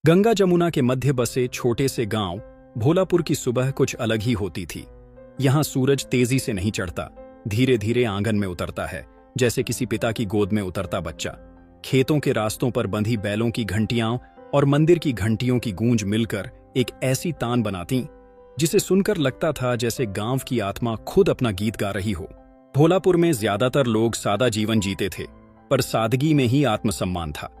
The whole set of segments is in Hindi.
गंगा जमुना के मध्य बसे छोटे से गांव भोलापुर की सुबह कुछ अलग ही होती थी। यहां सूरज तेजी से नहीं चढ़ता, धीरे धीरे आंगन में उतरता है, जैसे किसी पिता की गोद में उतरता बच्चा। खेतों के रास्तों पर बंधी बैलों की घंटियां और मंदिर की घंटियों की गूंज मिलकर एक ऐसी तान बनाती जिसे सुनकर लगता था जैसे गांव की आत्मा खुद अपना गीत गा रही हो। भोलापुर में ज्यादातर लोग सादा जीवन जीते थे, पर सादगी में ही आत्मसम्मान था।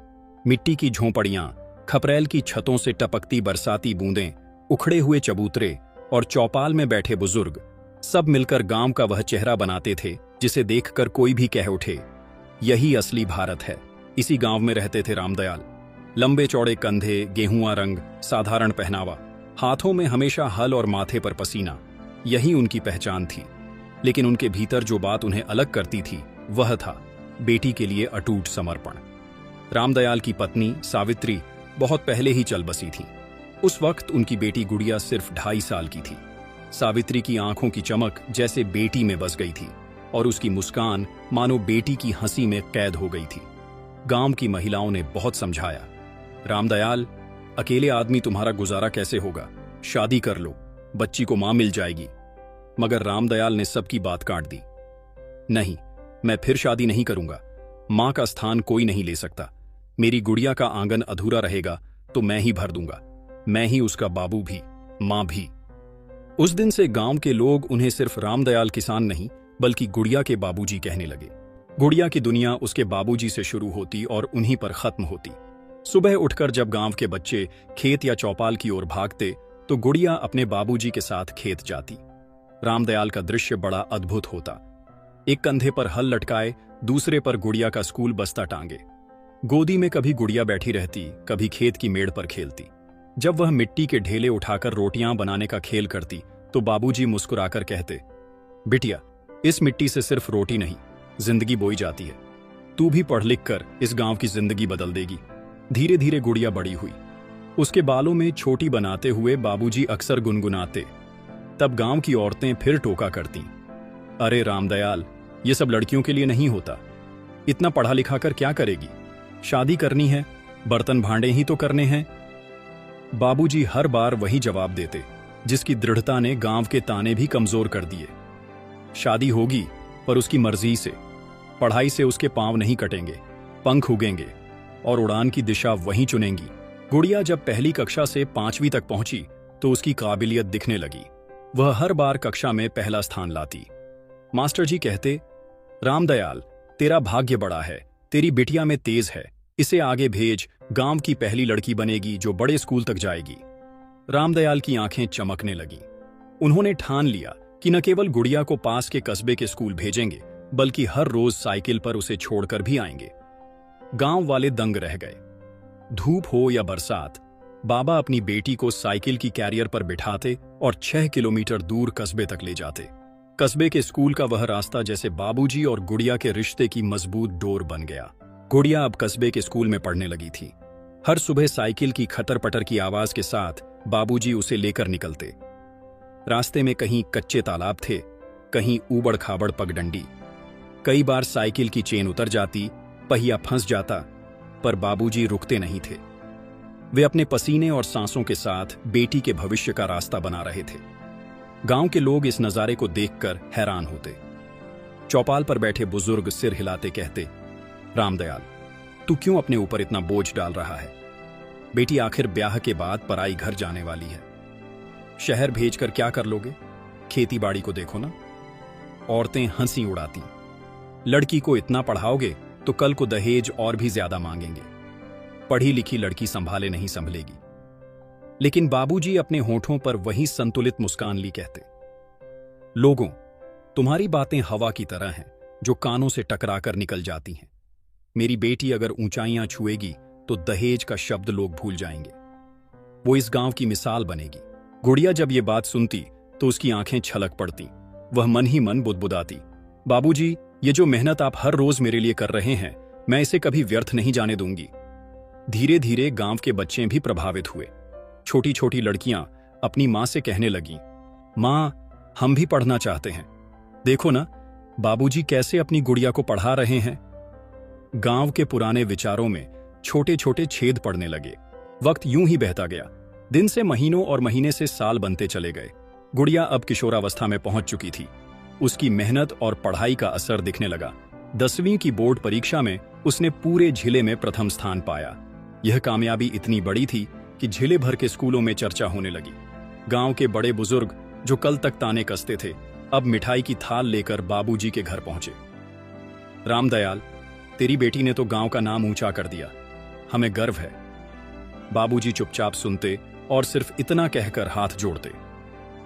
मिट्टी की झोंपड़ियां, खपरेल की छतों से टपकती बरसाती बूंदें, उखड़े हुए चबूतरे और चौपाल में बैठे बुजुर्ग सब मिलकर गांव का वह चेहरा बनाते थे जिसे देखकर कोई भी कह उठे, यही असली भारत है। इसी गांव में रहते थे रामदयाल। लंबे चौड़े कंधे, गेहुआ रंग, साधारण पहनावा, हाथों में हमेशा हल और माथे पर पसीना, यही उनकी पहचान थी। लेकिन उनके भीतर जो बात उन्हें अलग करती थी वह था बेटी के लिए अटूट समर्पण। रामदयाल की पत्नी सावित्री बहुत पहले ही चल बसी थी। उस वक्त उनकी बेटी गुड़िया सिर्फ 2.5 साल की थी। सावित्री की आंखों की चमक जैसे बेटी में बस गई थी और उसकी मुस्कान मानो बेटी की हंसी में कैद हो गई थी। गांव की महिलाओं ने बहुत समझाया, रामदयाल, अकेले आदमी तुम्हारा गुजारा कैसे होगा, शादी कर लो, बच्ची को मां मिल जाएगी। मगर रामदयाल ने सबकी बात काट दी। नहीं, मैं फिर शादी नहीं करूंगा। मां का स्थान कोई नहीं ले सकता। मेरी गुड़िया का आंगन अधूरा रहेगा तो मैं ही भर दूंगा, मैं ही उसका बाबू भी, मां भी। उस दिन से गांव के लोग उन्हें सिर्फ रामदयाल किसान नहीं बल्कि गुड़िया के बाबूजी कहने लगे। गुड़िया की दुनिया उसके बाबूजी से शुरू होती और उन्हीं पर खत्म होती। सुबह उठकर जब गांव के बच्चे खेत या चौपाल की ओर भागते तो गुड़िया अपने बाबूजी के साथ खेत जाती। रामदयाल का दृश्य बड़ा अद्भुत होता। एक कंधे पर हल लटकाए, दूसरे पर गुड़िया का स्कूल बस्ता टांगे। गोदी में कभी गुड़िया बैठी रहती, कभी खेत की मेड़ पर खेलती। जब वह मिट्टी के ढेले उठाकर रोटियां बनाने का खेल करती तो बाबूजी मुस्कुराकर कहते, बिटिया, इस मिट्टी से सिर्फ रोटी नहीं, जिंदगी बोई जाती है। तू भी पढ़ लिख कर इस गांव की जिंदगी बदल देगी। धीरे धीरे गुड़िया बड़ी हुई। उसके बालों में छोटी बनाते हुए बाबूजी अक्सर गुनगुनाते। तब गांव की औरतें फिर टोका करती, अरे रामदयाल, ये सब लड़कियों के लिए नहीं होता। इतना पढ़ा लिखा कर क्या करेगी? शादी करनी है, बर्तन भांडे ही तो करने हैं। बाबूजी हर बार वही जवाब देते, जिसकी दृढ़ता ने गांव के ताने भी कमजोर कर दिए। शादी होगी पर उसकी मर्जी से। पढ़ाई से उसके पांव नहीं कटेंगे, पंख उगेंगे और उड़ान की दिशा वही चुनेंगी। गुड़िया जब पहली कक्षा से 5वीं तक पहुंची तो उसकी काबिलियत दिखने लगी। वह हर बार कक्षा में पहला स्थान लाती। मास्टर जी कहते, रामदयाल, तेरा भाग्य बड़ा है, तेरी बिटिया में तेज है, इसे आगे भेज, गांव की पहली लड़की बनेगी जो बड़े स्कूल तक जाएगी। रामदयाल की आंखें चमकने लगीं। उन्होंने ठान लिया कि न केवल गुड़िया को पास के कस्बे के स्कूल भेजेंगे बल्कि हर रोज साइकिल पर उसे छोड़कर भी आएंगे। गांव वाले दंग रह गए। धूप हो या बरसात, बाबा अपनी बेटी को साइकिल की कैरियर पर बिठाते और 6 किलोमीटर दूर कस्बे तक ले जाते। कस्बे के स्कूल का वह रास्ता जैसे बाबूजी और गुड़िया के रिश्ते की मजबूत डोर बन गया। गुड़िया अब कस्बे के स्कूल में पढ़ने लगी थी। हर सुबह साइकिल की खटर पटर की आवाज के साथ बाबूजी उसे लेकर निकलते। रास्ते में कहीं कच्चे तालाब थे, कहीं ऊबड़ खाबड़ पगडंडी। कई बार साइकिल की चेन उतर जाती, पहिया फंस जाता, पर बाबूजी रुकते नहीं थे। वे अपने पसीने और सांसों के साथ बेटी के भविष्य का रास्ता बना रहे थे। गांव के लोग इस नजारे को देखकर हैरान होते। चौपाल पर बैठे बुजुर्ग सिर हिलाते कहते, रामदयाल, तू क्यों अपने ऊपर इतना बोझ डाल रहा है? बेटी आखिर ब्याह के बाद पराई घर जाने वाली है। शहर भेजकर क्या कर लोगे? खेती बाड़ी को देखो ना। औरतें हंसी उड़ाती, लड़की को इतना पढ़ाओगे तो कल को दहेज और भी ज्यादा मांगेंगे। पढ़ी लिखी लड़की संभाले नहीं संभलेगी। लेकिन बाबूजी अपने होठों पर वही संतुलित मुस्कान ली कहते, लोगों, तुम्हारी बातें हवा की तरह हैं जो कानों से टकराकर निकल जाती हैं। मेरी बेटी अगर ऊंचाइयां छुएगी तो दहेज का शब्द लोग भूल जाएंगे। वो इस गांव की मिसाल बनेगी। गुड़िया जब ये बात सुनती तो उसकी आंखें छलक पड़ती। वह मन ही मन बुदबुदाती, बाबूजी, ये जो मेहनत आप हर रोज मेरे लिए कर रहे हैं, मैं इसे कभी व्यर्थ नहीं जाने दूंगी। धीरे धीरे गांव के बच्चे भी प्रभावित हुए। छोटी छोटी लड़कियां अपनी मां से कहने लगीं, मां, हम भी पढ़ना चाहते हैं। देखो ना, बाबूजी कैसे अपनी गुड़िया को पढ़ा रहे हैं। गांव के पुराने विचारों में छोटे छोटे छेद पड़ने लगे। वक्त यूं ही बहता गया। दिन से महीनों और महीने से साल बनते चले गए। गुड़िया अब किशोरावस्था में पहुंच चुकी थी। उसकी मेहनत और पढ़ाई का असर दिखने लगा। 10वीं की बोर्ड परीक्षा में उसने पूरे जिले में प्रथम स्थान पाया। यह कामयाबी इतनी बड़ी थी कि जिले भर के स्कूलों में चर्चा होने लगी। गांव के बड़े बुजुर्ग जो कल तक ताने कसते थे, अब मिठाई की थाल लेकर बाबूजी के घर पहुंचे। रामदयाल, तेरी बेटी ने तो गांव का नाम ऊंचा कर दिया, हमें गर्व है। बाबूजी चुपचाप सुनते और सिर्फ इतना कहकर हाथ जोड़ते।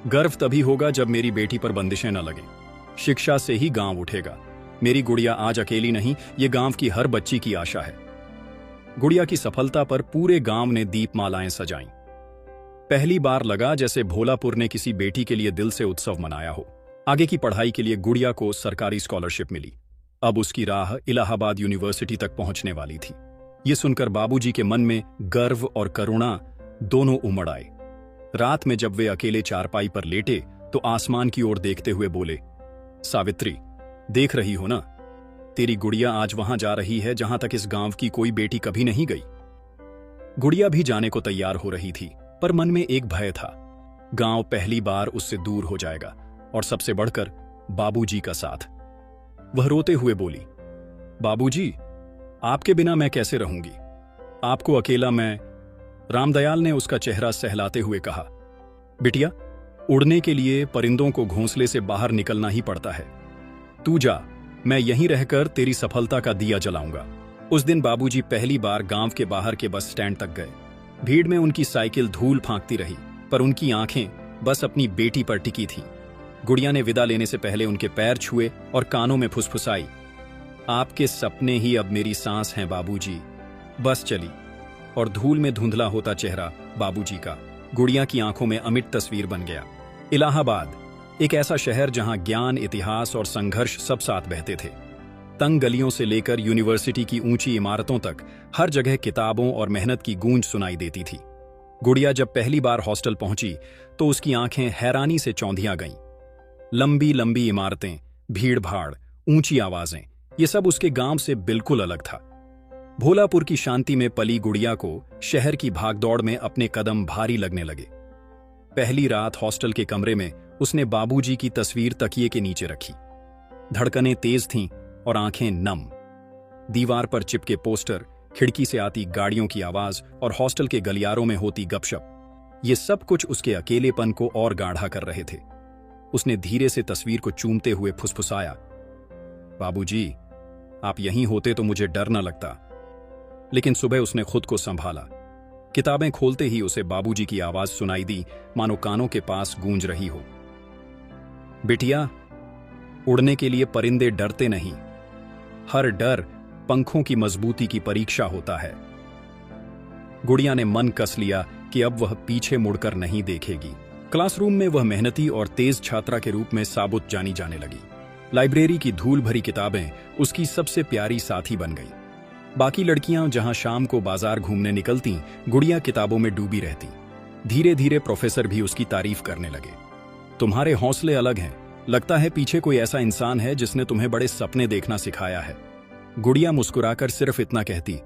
गर्व तभी होगा जब मेरी बेटी पर बंदिशें न लगे। शिक्षा से ही गांव उठेगा। मेरी गुड़िया आज अकेली नहीं, ये गांव की हर बच्ची की आशा है। गुड़िया की सफलता पर पूरे गांव ने दीपमालाएं सजाईं। पहली बार लगा जैसे भोलापुर ने किसी बेटी के लिए दिल से उत्सव मनाया हो। आगे की पढ़ाई के लिए गुड़िया को सरकारी स्कॉलरशिप मिली। अब उसकी राह इलाहाबाद यूनिवर्सिटी तक पहुंचने वाली थी। ये सुनकर बाबूजी के मन में गर्व और करुणा दोनों उमड़ आए। रात में जब वे अकेले चारपाई पर लेटे तो आसमान की ओर देखते हुए बोले, सावित्री, देख रही हो ना, तेरी गुड़िया आज वहां जा रही है जहां तक इस गांव की कोई बेटी कभी नहीं गई। गुड़िया भी जाने को तैयार हो रही थी, पर मन में एक भय था। गांव पहली बार उससे दूर हो जाएगा, और सबसे बढ़कर बाबूजी का साथ। वह रोते हुए बोली, बाबूजी, आपके बिना मैं कैसे रहूंगी? आपको अकेला मैं। रामदयाल ने उसका चेहरा सहलाते हुए कहा, बिटिया, उड़ने के लिए परिंदों को घोंसले से बाहर निकलना ही पड़ता है। तू जा, मैं यहीं रहकर तेरी सफलता का दिया जलाऊंगा। उस दिन बाबूजी पहली बार गांव के बाहर के बस स्टैंड तक गए। भीड़ में उनकी साइकिल धूल फांकती रही, पर उनकी आंखें बस अपनी बेटी पर टिकी थीं। गुड़िया ने विदा लेने से पहले उनके पैर छुए और कानों में फुसफुसाई, आपके सपने ही अब मेरी सांस हैं बाबूजी। बस चली, और धूल में धुंधला होता चेहरा बाबूजी का गुड़िया की आंखों में अमिट तस्वीर बन गया। इलाहाबाद, एक ऐसा शहर जहां ज्ञान, इतिहास और संघर्ष सब साथ बहते थे। तंग गलियों से लेकर यूनिवर्सिटी की ऊंची इमारतों तक हर जगह किताबों और मेहनत की गूंज सुनाई देती थी। गुड़िया जब पहली बार हॉस्टल पहुंची तो उसकी आंखें हैरानी से चौंधिया गईं। लंबी लंबी इमारतें, भीड़ भाड़, ऊंची आवाजें, ये सब उसके गांव से बिल्कुल अलग था। भोलापुर की शांति में पली गुड़िया को शहर की भागदौड़ में अपने कदम भारी लगने लगे। पहली रात हॉस्टल के कमरे में उसने बाबूजी की तस्वीर तकिए के नीचे रखी। धड़कनें तेज थीं और आंखें नम। दीवार पर चिपके पोस्टर, खिड़की से आती गाड़ियों की आवाज और हॉस्टल के गलियारों में होती गपशप, ये सब कुछ उसके अकेलेपन को और गाढ़ा कर रहे थे। उसने धीरे से तस्वीर को चूमते हुए फुसफुसाया, बाबूजी, आप यहीं होते तो मुझे डर न लगता। लेकिन सुबह उसने खुद को संभाला। किताबें खोलते ही उसे बाबूजी की आवाज सुनाई दी, मानो कानों के पास गूंज रही हो, बिटिया, उड़ने के लिए परिंदे डरते नहीं, हर डर पंखों की मजबूती की परीक्षा होता है। गुड़िया ने मन कस लिया कि अब वह पीछे मुड़कर नहीं देखेगी। क्लासरूम में वह मेहनती और तेज छात्रा के रूप में साबुत जानी जाने लगी। लाइब्रेरी की धूल भरी किताबें उसकी सबसे प्यारी साथी बन गई। बाकी लड़कियां जहां शाम को बाजार घूमने निकलती, गुड़िया किताबों में डूबी रहती। धीरे धीरे प्रोफेसर भी उसकी तारीफ करने लगे। तुम्हारे हौसले अलग हैं, लगता है पीछे कोई ऐसा इंसान है जिसने तुम्हें बड़े सपने देखना सिखाया है। गुड़िया मुस्कुराकर सिर्फ इतना कहती,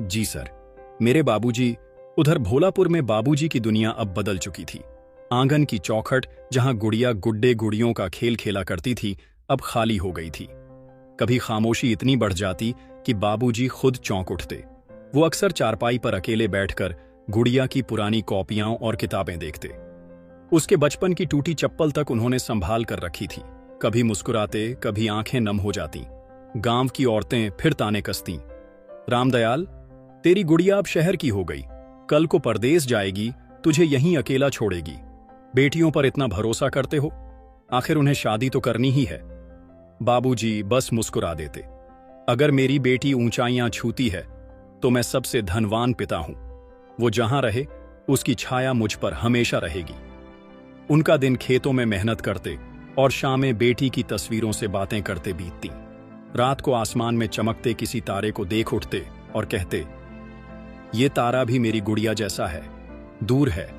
जी सर, मेरे बाबूजी। उधर भोलापुर में बाबूजी की दुनिया अब बदल चुकी थी। आंगन की चौखट जहां गुड़िया गुड्डे गुड़ियों का खेल खेला करती थी, अब खाली हो गई थी। कभी खामोशी इतनी बढ़ जाती कि बाबूजी खुद चौंक उठते। वो अक्सर चारपाई पर अकेले बैठकर गुड़िया की पुरानी कॉपियां और किताबें देखते। उसके बचपन की टूटी चप्पल तक उन्होंने संभाल कर रखी थी। कभी मुस्कुराते, कभी आंखें नम हो जाती। गांव की औरतें फिर ताने कसतीं, रामदयाल, तेरी गुड़िया अब शहर की हो गई, कल को परदेस जाएगी, तुझे यहीं अकेला छोड़ेगी। बेटियों पर इतना भरोसा करते हो, आखिर उन्हें शादी तो करनी ही है। बाबूजी बस मुस्कुरा देते। अगर मेरी बेटी ऊंचाइयां छूती है तो मैं सबसे धनवान पिता हूं। वो जहां रहे उसकी छाया मुझ पर हमेशा रहेगी। उनका दिन खेतों में मेहनत करते और शामें बेटी की तस्वीरों से बातें करते बीतती। रात को आसमान में चमकते किसी तारे को देख उठते और कहते, ये तारा भी मेरी गुड़िया जैसा है, दूर है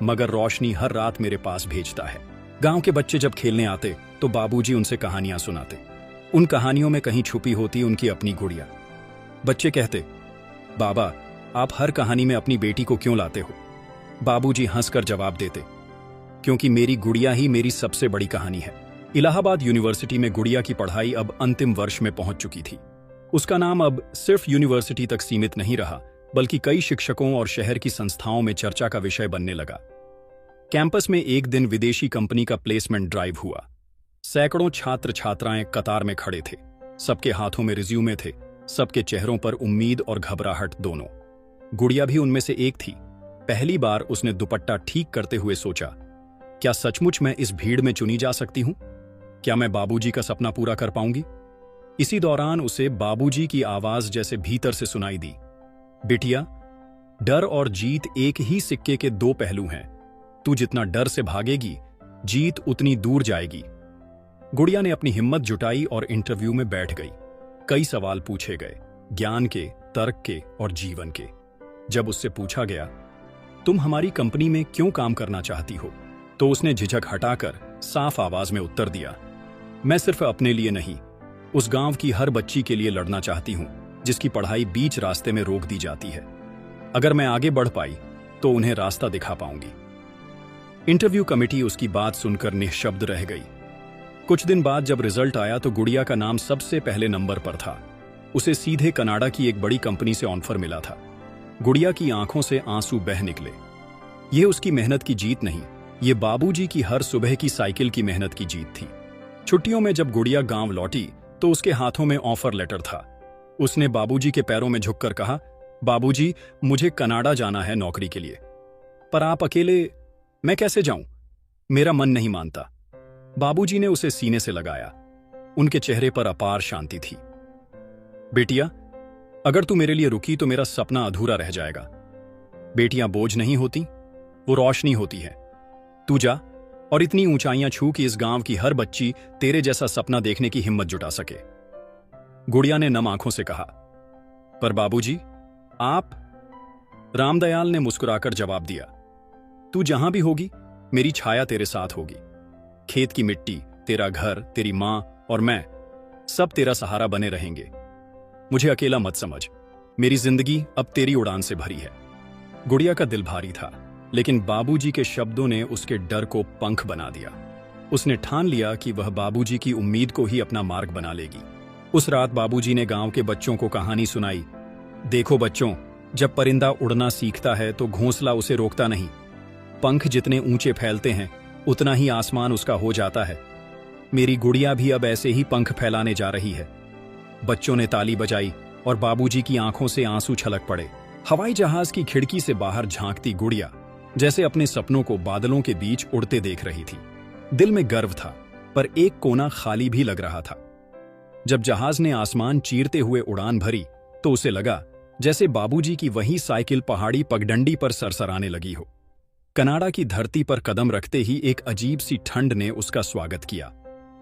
मगर रोशनी हर रात मेरे पास भेजता है। गांव के बच्चे जब खेलने आते तो बाबूजी उनसे कहानियां सुनाते। उन कहानियों में कहीं छुपी होती उनकी अपनी गुड़िया। बच्चे कहते, बाबा, आप हर कहानी में अपनी बेटी को क्यों लाते हो? बाबूजी हंसकर जवाब देते, क्योंकि मेरी गुड़िया ही मेरी सबसे बड़ी कहानी है। इलाहाबाद यूनिवर्सिटी में गुड़िया की पढ़ाई अब अंतिम वर्ष में पहुंच चुकी थी। उसका नाम अब सिर्फ यूनिवर्सिटी तक सीमित नहीं रहा, बल्कि कई शिक्षकों और शहर की संस्थाओं में चर्चा का विषय बनने लगा। कैंपस में एक दिन विदेशी कंपनी का प्लेसमेंट ड्राइव हुआ। सैकड़ों छात्र छात्राएं कतार में खड़े थे। सबके हाथों में रिज्यूमे थे, सबके चेहरों पर उम्मीद और घबराहट दोनों। गुड़िया भी उनमें से एक थी। पहली बार उसने दुपट्टा ठीक करते हुए सोचा, क्या सचमुच मैं इस भीड़ में चुनी जा सकती हूं? क्या मैं बाबूजी का सपना पूरा कर पाऊंगी? इसी दौरान उसे बाबूजी की आवाज जैसे भीतर से सुनाई दी, बिटिया, डर और जीत एक ही सिक्के के दो पहलू हैं। तू जितना डर से भागेगी, जीत उतनी दूर जाएगी। गुड़िया ने अपनी हिम्मत जुटाई और इंटरव्यू में बैठ गई। कई सवाल पूछे गए, ज्ञान के, तर्क के और जीवन के। जब उससे पूछा गया, तुम हमारी कंपनी में क्यों काम करना चाहती हो, तो उसने झिझक हटाकर साफ आवाज में उत्तर दिया, मैं सिर्फ अपने लिए नहीं, उस गांव की हर बच्ची के लिए लड़ना चाहती हूं जिसकी पढ़ाई बीच रास्ते में रोक दी जाती है। अगर मैं आगे बढ़ पाई तो उन्हें रास्ता दिखा पाऊंगी। इंटरव्यू कमेटी उसकी बात सुनकर निःशब्द रह गई। कुछ दिन बाद जब रिजल्ट आया तो गुड़िया का नाम सबसे पहले नंबर पर था। उसे सीधे कनाडा की एक बड़ी कंपनी से ऑफर मिला था। गुड़िया की आंखों से आंसू बह निकले। यह उसकी मेहनत की जीत नहीं, ये बाबूजी की हर सुबह की साइकिल की मेहनत की जीत थी। छुट्टियों में जब गुड़िया गांव लौटी तो उसके हाथों में ऑफर लेटर था। उसने बाबूजी के पैरों में झुककर कहा, बाबूजी, मुझे कनाडा जाना है नौकरी के लिए। पर आप अकेले? मैं कैसे जाऊं? मेरा मन नहीं मानता। बाबूजी ने उसे सीने से लगाया। उनके चेहरे पर अपार शांति थी। बेटिया, अगर तू मेरे लिए रुकी तो मेरा सपना अधूरा रह जाएगा। बेटियां बोझ नहीं होती, वो रोशनी होती है। तू जा और इतनी ऊंचाइयां छू कि इस गांव की हर बच्ची तेरे जैसा सपना देखने की हिम्मत जुटा सके। गुड़िया ने नम आंखों से कहा, पर बाबूजी, आप? रामदयाल ने मुस्कुराकर जवाब दिया, तू जहां भी होगी, मेरी छाया तेरे साथ होगी। खेत की मिट्टी, तेरा घर, तेरी मां और मैं, सब तेरा सहारा बने रहेंगे। मुझे अकेला मत समझ, मेरी जिंदगी अब तेरी उड़ान से भरी है। गुड़िया का दिल भारी था, लेकिन बाबूजी के शब्दों ने उसके डर को पंख बना दिया। उसने ठान लिया कि वह बाबूजी की उम्मीद को ही अपना मार्ग बना लेगी। उस रात बाबूजी ने गांव के बच्चों को कहानी सुनाई। देखो बच्चों, जब परिंदा उड़ना सीखता है तो घोंसला उसे रोकता नहीं। पंख जितने ऊंचे फैलते हैं, उतना ही आसमान उसका हो जाता है। मेरी गुड़िया भी अब ऐसे ही पंख फैलाने जा रही है। बच्चों ने ताली बजाई और बाबूजी की आंखों से आंसू छलक पड़े। हवाई जहाज की खिड़की से बाहर झांकती गुड़िया जैसे अपने सपनों को बादलों के बीच उड़ते देख रही थी। दिल में गर्व था, पर एक कोना खाली भी लग रहा था। जब जहाज ने आसमान चीरते हुए उड़ान भरी तो उसे लगा जैसे बाबूजी की वही साइकिल पहाड़ी पगडंडी पर सरसराने लगी हो। कनाडा की धरती पर कदम रखते ही एक अजीब सी ठंड ने उसका स्वागत किया।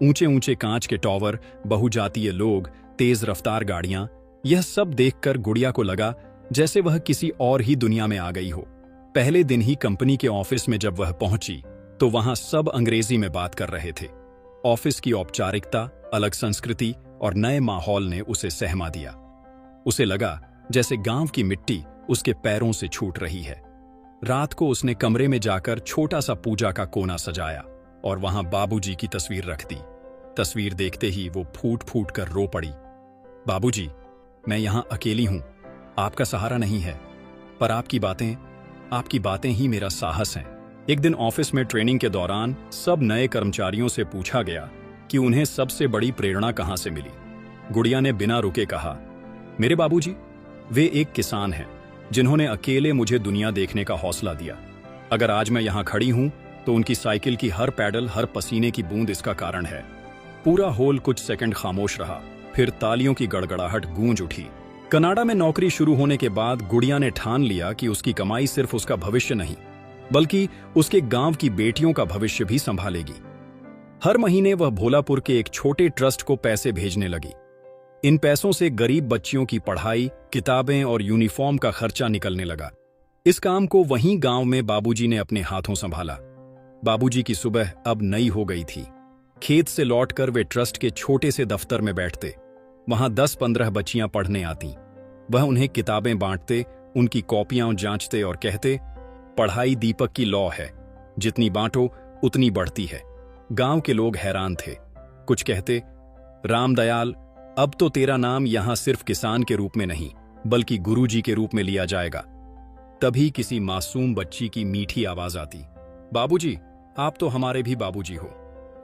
ऊंचे ऊंचे कांच के टॉवर, बहुजातीय लोग, तेज रफ्तार गाड़ियां, यह सब देखकर गुड़िया को लगा जैसे वह किसी और ही दुनिया में आ गई हो। पहले दिन ही कंपनी के ऑफिस में जब वह पहुंची तो वहां सब अंग्रेजी में बात कर रहे थे। ऑफिस की औपचारिकता, अलग संस्कृति और नए माहौल ने उसे सहमा दिया। उसे लगा जैसे गांव की मिट्टी उसके पैरों से छूट रही है। रात को उसने कमरे में जाकर छोटा सा पूजा का कोना सजाया और वहां बाबूजी की तस्वीर रख दी। तस्वीर देखते ही वो फूट फूट कर रो पड़ी। बाबूजी, मैं यहां अकेली हूं, आपका सहारा नहीं है, पर आपकी बातें ही मेरा साहस हैं। एक दिन ऑफिस में ट्रेनिंग के दौरान सब नए कर्मचारियों से पूछा गया कि उन्हें सबसे बड़ी प्रेरणा कहां से मिली। गुड़िया ने बिना रुके कहा, मेरे बाबूजी, वे एक किसान हैं जिन्होंने अकेले मुझे दुनिया देखने का हौसला दिया। अगर आज मैं यहां खड़ी हूं तो उनकी साइकिल की हर पैडल, हर पसीने की बूंद इसका कारण है। पूरा हॉल कुछ सेकंड खामोश रहा, फिर तालियों की गड़गड़ाहट गूंज उठी। कनाडा में नौकरी शुरू होने के बाद गुड़िया ने ठान लिया कि उसकी कमाई सिर्फ उसका भविष्य नहीं, बल्कि उसके गांव की बेटियों का भविष्य भी संभालेगी। हर महीने वह भोलापुर के एक छोटे ट्रस्ट को पैसे भेजने लगी। इन पैसों से गरीब बच्चियों की पढ़ाई, किताबें और यूनिफॉर्म का खर्चा निकलने लगा। इस काम को वहीं गांव में बाबूजी ने अपने हाथों संभाला। बाबूजी की सुबह अब नई हो गई थी। खेत से लौटकर वे ट्रस्ट के छोटे से दफ्तर में बैठते। वहां 10-15 बच्चियां पढ़ने आती। वह उन्हें किताबें बांटते उनकी कॉपियां जांचते और कहते, पढ़ाई दीपक की लौ है, जितनी बांटो उतनी बढ़ती है। गांव के लोग हैरान थे। कुछ कहते, रामदयाल, अब तो तेरा नाम यहां सिर्फ किसान के रूप में नहीं बल्कि गुरुजी के रूप में लिया जाएगा। तभी किसी मासूम बच्ची की मीठी आवाज आती, बाबूजी, आप तो हमारे भी बाबूजी हो,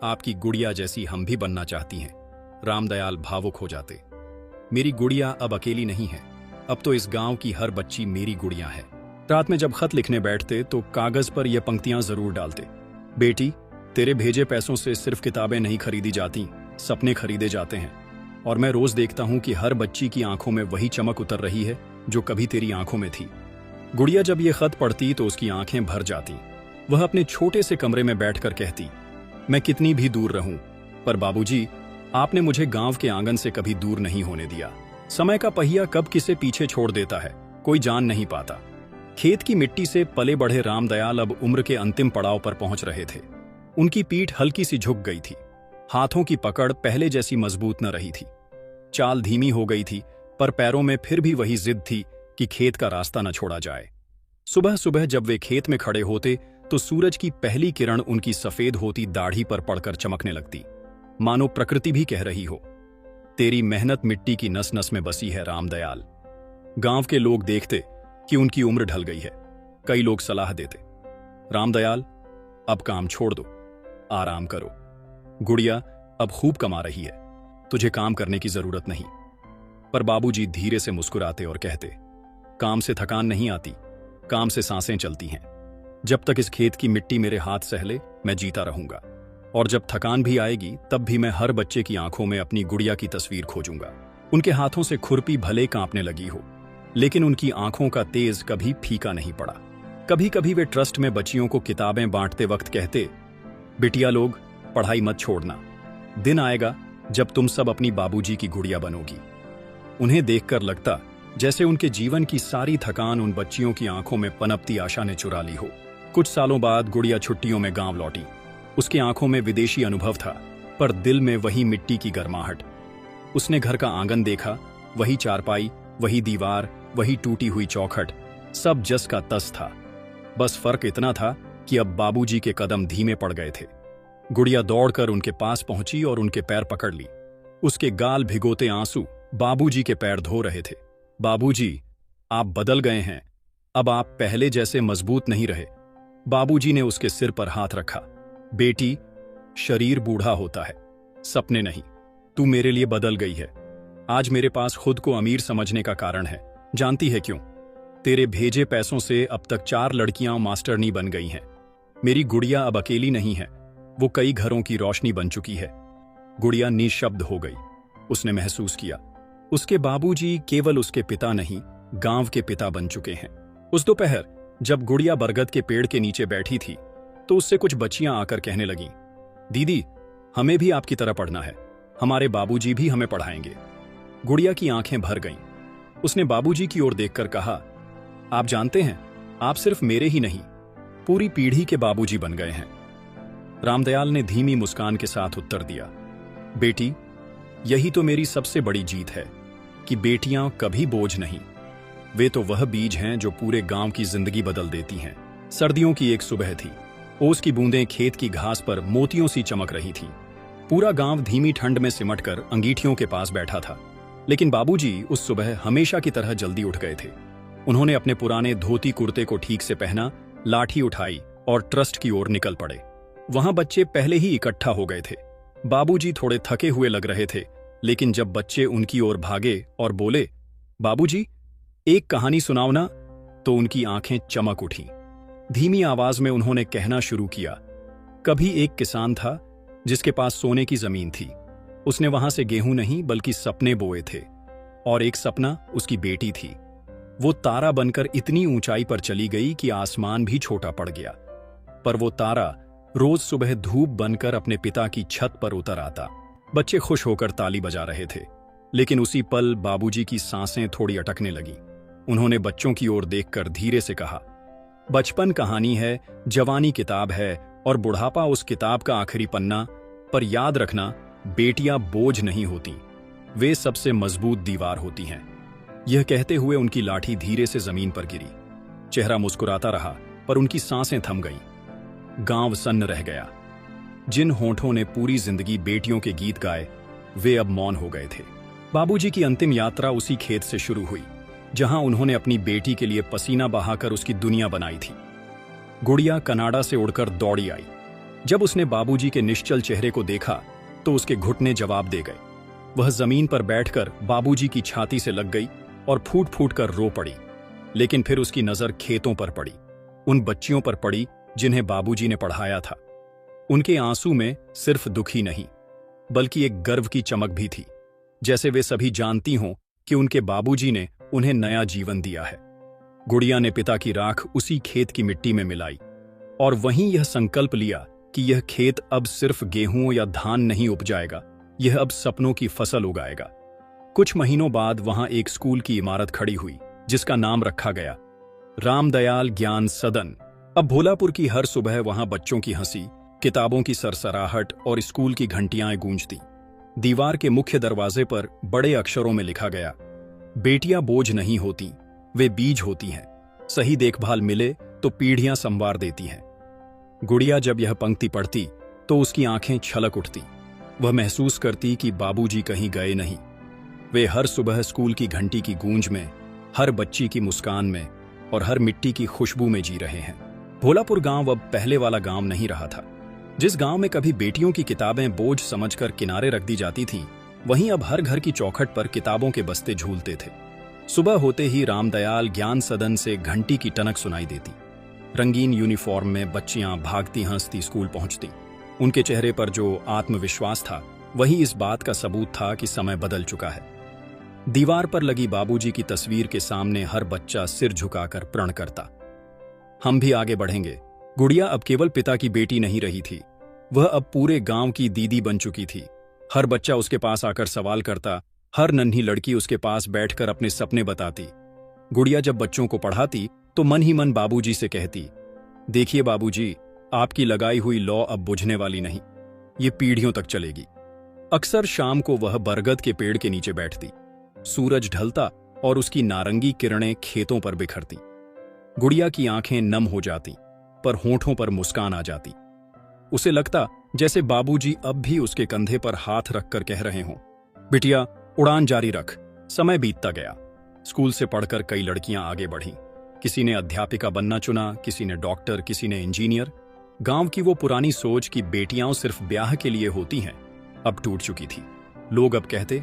आपकी गुड़िया जैसी हम भी बनना चाहती हैं। रामदयाल भावुक हो जाते। मेरी गुड़िया अब अकेली नहीं है, अब तो इस गांव की हर बच्ची मेरी गुड़िया है। रात में जब खत लिखने बैठते तो कागज पर यह पंक्तियां जरूर डालते, बेटी, तेरे भेजे पैसों से सिर्फ किताबें नहीं खरीदी जाती, सपने खरीदे जाते हैं। और मैं रोज देखता हूं कि हर बच्ची की आंखों में वही चमक उतर रही है जो कभी तेरी आंखों में थी। गुड़िया जब ये खत पढ़ती तो उसकी आंखें भर जाती। वह अपने छोटे से कमरे में बैठकर कहती, मैं कितनी भी दूर रहूं, पर बाबूजी, आपने मुझे गांव के आंगन से कभी दूर नहीं होने दिया। समय का पहिया कब किसे पीछे छोड़ देता है, कोई जान नहीं पाता। खेत की मिट्टी से पले बढ़े रामदयाल अब उम्र के अंतिम पड़ाव पर पहुंच रहे थे। उनकी पीठ हल्की सी झुक गई थी। हाथों की पकड़ पहले जैसी मजबूत न रही थी। चाल धीमी हो गई थी, पर पैरों में फिर भी वही जिद थी कि खेत का रास्ता न छोड़ा जाए। सुबह सुबह जब वे खेत में खड़े होते तो सूरज की पहली किरण उनकी सफेद होती दाढ़ी पर पड़कर चमकने लगती, मानो प्रकृति भी कह रही हो, तेरी मेहनत मिट्टी की नस नस में बसी है रामदयाल। गांव के लोग देखते कि उनकी उम्र ढल गई है। कई लोग सलाह देते, रामदयाल, अब काम छोड़ दो, आराम करो। गुड़िया अब खूब कमा रही है, तुझे काम करने की जरूरत नहीं। पर बाबूजी धीरे से मुस्कुराते और कहते, काम से थकान नहीं आती, काम से सांसें चलती हैं। जब तक इस खेत की मिट्टी मेरे हाथ सहले मैं जीता रहूंगा, और जब थकान भी आएगी तब भी मैं हर बच्चे की आंखों में अपनी गुड़िया की तस्वीर खोजूंगा। उनके हाथों से खुरपी भले कांपने लगी हो, लेकिन उनकी आंखों का तेज कभी फीका नहीं पड़ा। कभी कभी वे ट्रस्ट में बच्चियों को किताबें बांटते वक्त कहते, बिटिया लोग, पढ़ाई मत छोड़ना, दिन आएगा जब तुम सब अपनी बाबूजी की गुड़िया बनोगी। उन्हें देखकर लगता जैसे उनके जीवन की सारी थकान उन बच्चियों की आंखों में पनपती आशा ने चुरा ली हो। कुछ सालों बाद गुड़िया छुट्टियों में गांव लौटी। उसकी आंखों में विदेशी अनुभव था, पर दिल में वही मिट्टी की गर्माहट। उसने घर का आंगन देखा, वही चारपाई, वही दीवार, वही टूटी हुई चौखट, सब जस का तस था। बस फर्क इतना था कि अब बाबूजी के कदम धीमे पड़ गए थे। गुड़िया दौड़कर उनके पास पहुंची और उनके पैर पकड़ ली। उसके गाल भिगोते आंसू बाबूजी के पैर धो रहे थे। बाबूजी, आप बदल गए हैं, अब आप पहले जैसे मजबूत नहीं रहे। बाबूजी ने उसके सिर पर हाथ रखा। बेटी, शरीर बूढ़ा होता है, सपने नहीं। तू मेरे लिए बदल गई है। आज मेरे पास खुद को अमीर समझने का कारण है। जानती है क्यों? तेरे भेजे पैसों से अब तक 4 लड़कियां मास्टरनी बन गई हैं। मेरी गुड़िया अब अकेली नहीं है, वो कई घरों की रोशनी बन चुकी है। गुड़िया निशब्द हो गई। उसने महसूस किया, उसके बाबूजी केवल उसके पिता नहीं, गांव के पिता बन चुके हैं। उस दोपहर जब गुड़िया बरगद के पेड़ के नीचे बैठी थी तो उससे कुछ बच्चियां आकर कहने लगीं, दीदी, हमें भी आपकी तरह पढ़ना है, हमारे बाबूजी भी हमें पढ़ाएंगे। गुड़िया की आंखें भर गईं। उसने बाबूजी की ओर देखकर कहा, आप जानते हैं, आप सिर्फ मेरे ही नहीं, पूरी पीढ़ी के बाबूजी बन गए हैं। रामदयाल ने धीमी मुस्कान के साथ उत्तर दिया, बेटी, यही तो मेरी सबसे बड़ी जीत है कि बेटियां कभी बोझ नहीं। वे तो वह बीज हैं जो पूरे गांव की जिंदगी बदल देती हैं। सर्दियों की एक सुबह थी। ओस की बूंदें खेत की घास पर मोतियों सी चमक रही थीं। पूरा गांव धीमी ठंड में सिमटकर अंगीठियों के पास बैठा था। लेकिन बाबूजी उस सुबह हमेशा की तरह जल्दी उठ गए थे। उन्होंने अपने पुराने धोती कुर्ते को ठीक से पहना, लाठी उठाई और ट्रस्ट की ओर निकल पड़े। वहां बच्चे पहले ही इकट्ठा हो गए थे। बाबूजी थोड़े थके हुए लग रहे थे, लेकिन जब बच्चे उनकी ओर भागे और बोले, बाबूजी, एक कहानी सुनाओ ना, तो उनकी आंखें चमक उठीं। धीमी आवाज में उन्होंने कहना शुरू किया, कभी एक किसान था जिसके पास सोने की जमीन थी। उसने वहां से गेहूं नहीं बल्कि सपने बोए थे, और एक सपना उसकी बेटी थी। वो तारा बनकर इतनी ऊंचाई पर चली गई कि आसमान भी छोटा पड़ गया। पर वो तारा रोज सुबह धूप बनकर अपने पिता की छत पर उतर आता। बच्चे खुश होकर ताली बजा रहे थे, लेकिन उसी पल बाबूजी की सांसें थोड़ी अटकने लगी। उन्होंने बच्चों की ओर देखकर धीरे से कहा, बचपन कहानी है, जवानी किताब है और बुढ़ापा उस किताब का आखिरी पन्ना। पर याद रखना, बेटियां बोझ नहीं होती, वे सबसे मजबूत दीवार होती हैं। यह कहते हुए उनकी लाठी धीरे से जमीन पर गिरी। चेहरा मुस्कुराता रहा, पर उनकी सांसें थम गईं। गांव सन्न रह गया। जिन होठों ने पूरी जिंदगी बेटियों के गीत गाए, वे अब मौन हो गए थे। बाबूजी की अंतिम यात्रा उसी खेत से शुरू हुई, जहां उन्होंने अपनी बेटी के लिए पसीना बहाकर उसकी दुनिया बनाई थी। गुड़िया कनाडा से उड़कर दौड़ी आई। जब उसने बाबूजी के निश्चल चेहरे को देखा, तो उसके घुटने जवाब दे गए। वह जमीन पर बैठकर बाबूजी की छाती से लग गई और फूट फूट कर रो पड़ी। लेकिन फिर उसकी नजर खेतों पर पड़ी, उन बच्चियों पर पड़ी जिन्हें बाबूजी ने पढ़ाया था। उनके आंसू में सिर्फ दुख ही नहीं, बल्कि एक गर्व की चमक भी थी, जैसे वे सभी जानती हों कि उनके बाबूजी ने उन्हें नया जीवन दिया है। गुड़िया ने पिता की राख उसी खेत की मिट्टी में मिलाई और वहीं यह संकल्प लिया कि यह खेत अब सिर्फ गेहूं या धान नहीं उपजाएगा, यह अब सपनों की फसल उगाएगा। कुछ महीनों बाद वहां एक स्कूल की इमारत खड़ी हुई, जिसका नाम रखा गया रामदयाल ज्ञान सदन। अब भोलापुर की हर सुबह वहां बच्चों की हंसी, किताबों की सरसराहट और स्कूल की घंटियां गूंजती। दीवार के मुख्य दरवाजे पर बड़े अक्षरों में लिखा गया, बेटियां बोझ नहीं होती, वे बीज होती हैं। सही देखभाल मिले तो पीढ़ियां संवार देती हैं। गुड़िया जब यह पंक्ति पढ़ती तो उसकी आंखें छलक उठती। वह महसूस करती कि बाबूजी कहीं गए नहीं। वे हर सुबह स्कूल की घंटी की गूंज में, हर बच्ची की मुस्कान में और हर मिट्टी की खुशबू में जी रहे हैं। भोलापुर गांव अब पहले वाला गांव नहीं रहा था। जिस गांव में कभी बेटियों की किताबें बोझ समझकर किनारे रख दी जाती थीं, वहीं अब हर घर की चौखट पर किताबों के बस्ते झूलते थे। सुबह होते ही रामदयाल ज्ञान सदन से घंटी की टनक सुनाई देती। रंगीन यूनिफॉर्म में बच्चियां भागती हंसती स्कूल पहुंचती। उनके चेहरे पर जो आत्मविश्वास था, वही इस बात का सबूत था कि समय बदल चुका है। दीवार पर लगी बाबूजी की तस्वीर के सामने हर बच्चा सिर झुकाकर प्रण करता। हम भी आगे बढ़ेंगे। गुड़िया अब केवल पिता की बेटी नहीं रही थी, वह अब पूरे गांव की दीदी बन चुकी थी। हर बच्चा उसके पास आकर सवाल करता, हर नन्ही लड़की उसके पास बैठकर अपने सपने बताती। गुड़िया जब बच्चों को पढ़ाती तो मन ही मन बाबूजी से कहती, देखिए बाबूजी, आपकी लगाई हुई लौ अब बुझने वाली नहीं, ये पीढ़ियों तक चलेगी। अक्सर शाम को वह बरगद के पेड़ के नीचे बैठती। सूरज ढलता और उसकी नारंगी किरणें खेतों पर बिखरती। गुड़िया की आंखें नम हो जाती, पर होठों पर मुस्कान आ जाती। उसे लगता जैसे बाबूजी अब भी उसके कंधे पर हाथ रखकर कह रहे हों, बिटिया उड़ान जारी रख। समय बीतता गया। स्कूल से पढ़कर कई लड़कियां आगे बढ़ीं। किसी ने अध्यापिका बनना चुना, किसी ने डॉक्टर, किसी ने इंजीनियर। गांव की वो पुरानी सोच कि बेटियां सिर्फ ब्याह के लिए होती हैं, अब टूट चुकी थी। लोग अब कहते,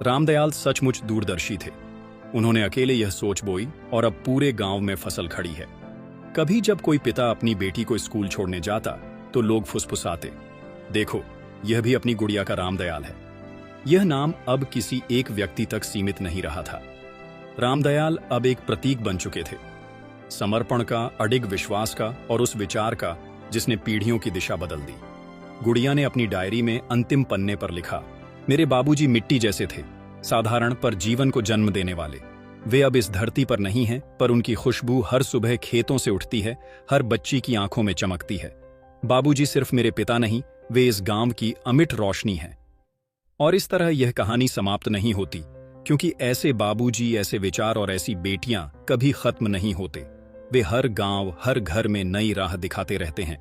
रामदयाल सचमुच दूरदर्शी थे। उन्होंने अकेले यह सोच बोई और अब पूरे गांव में फसल खड़ी है। कभी जब कोई पिता अपनी बेटी को स्कूल छोड़ने जाता तो लोग फुसफुसाते, देखो यह भी अपनी गुड़िया का रामदयाल है। यह नाम अब किसी एक व्यक्ति तक सीमित नहीं रहा था। रामदयाल अब एक प्रतीक बन चुके थे, समर्पण का, अडिग विश्वास का और उस विचार का जिसने पीढ़ियों की दिशा बदल दी। गुड़िया ने अपनी डायरी में अंतिम पन्ने पर लिखा, मेरे बाबूजी मिट्टी जैसे थे, साधारण पर जीवन को जन्म देने वाले। वे अब इस धरती पर नहीं हैं, पर उनकी खुशबू हर सुबह खेतों से उठती है, हर बच्ची की आंखों में चमकती है। बाबूजी सिर्फ मेरे पिता नहीं, वे इस गांव की अमिट रोशनी हैं। और इस तरह यह कहानी समाप्त नहीं होती, क्योंकि ऐसे बाबूजी, ऐसे विचार और ऐसी बेटियां कभी खत्म नहीं होते। वे हर गांव, हर घर में नई राह दिखाते रहते हैं।